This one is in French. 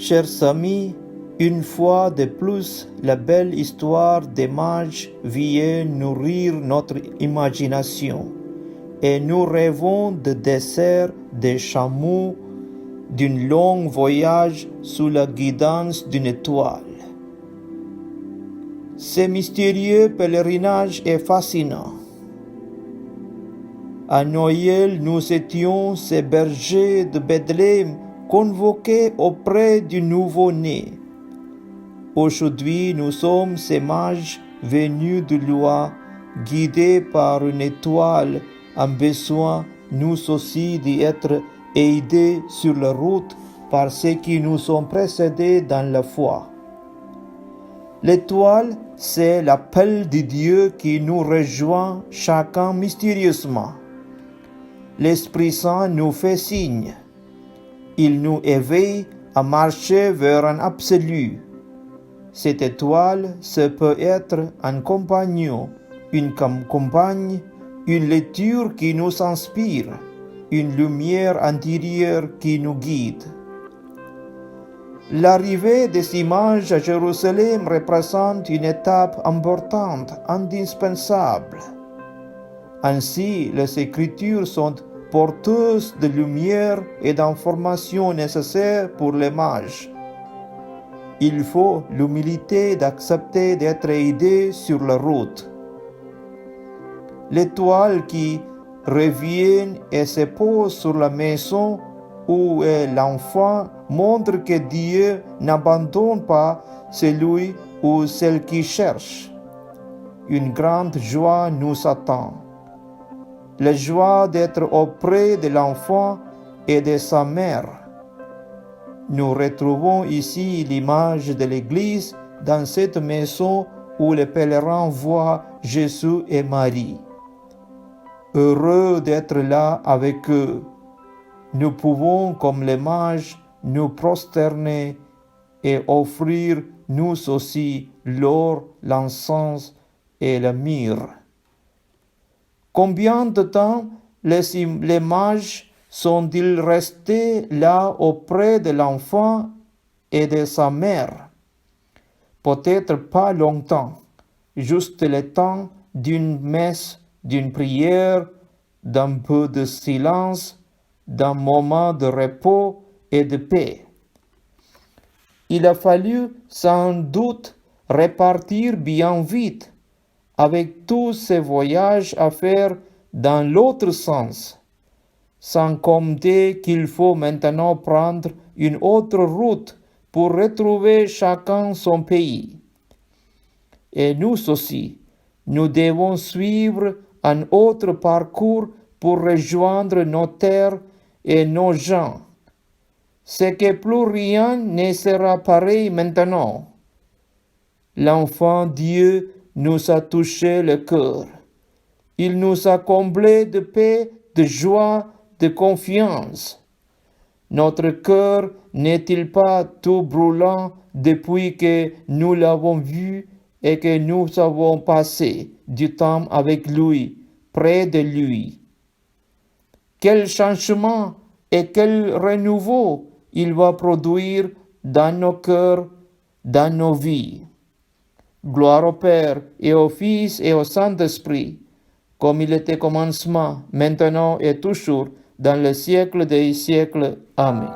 Chers amis, une fois de plus, la belle histoire des mages vient nourrir notre imagination et nous rêvons de desserts, de chameaux, d'un long voyage sous la guidance d'une étoile. Ce mystérieux pèlerinage est fascinant. À Noël, nous étions ces bergers de Bethléem convoqués auprès du nouveau-né. Aujourd'hui, nous sommes ces mages venus de loin, guidés par une étoile, en besoin, nous aussi, d'être aidés sur la route par ceux qui nous ont précédés dans la foi. L'étoile, c'est l'appel de Dieu qui nous rejoint chacun mystérieusement. L'Esprit Saint nous fait signe. Il nous éveille à marcher vers un absolu. Cette étoile, ce peut être un compagnon, une compagne, une lecture qui nous inspire, une lumière intérieure qui nous guide. L'arrivée des images à Jérusalem représente une étape importante, indispensable. Ainsi, les Écritures sont porteuses de lumière et d'informations nécessaires pour les mages. Il faut l'humilité d'accepter d'être aidé sur la route. L'étoile qui revient et se pose sur la maison où est l'enfant montre que Dieu n'abandonne pas celui ou celle qui cherche. Une grande joie nous attend. La joie d'être auprès de l'enfant et de sa mère. Nous retrouvons ici l'image de l'Église dans cette maison où les pèlerins voient Jésus et Marie. Heureux d'être là avec eux, nous pouvons, comme les mages, nous prosterner et offrir nous aussi l'or, l'encens et la myrrhe. Combien de temps les mages sont-ils restés là auprès de l'enfant et de sa mère? Peut-être pas longtemps, juste le temps d'une messe, d'une prière, d'un peu de silence, d'un moment de repos et de paix. Il a fallu sans doute repartir bien vite, avec tous ces voyages à faire dans l'autre sens, sans compter qu'il faut maintenant prendre une autre route pour retrouver chacun son pays. Et nous aussi, nous devons suivre un autre parcours pour rejoindre nos terres et nos gens. C'est que plus rien ne sera pareil maintenant. L'enfant Dieu nous a touché le cœur. Il nous a comblés de paix, de joie, de confiance. Notre cœur n'est-il pas tout brûlant depuis que nous l'avons vu et que nous avons passé du temps avec lui, près de lui? Quel changement et quel renouveau il va produire dans nos cœurs, dans nos vies. Gloire au Père et au Fils et au Saint-Esprit, comme il était au commencement, maintenant et toujours, dans le siècle des siècles. Amen.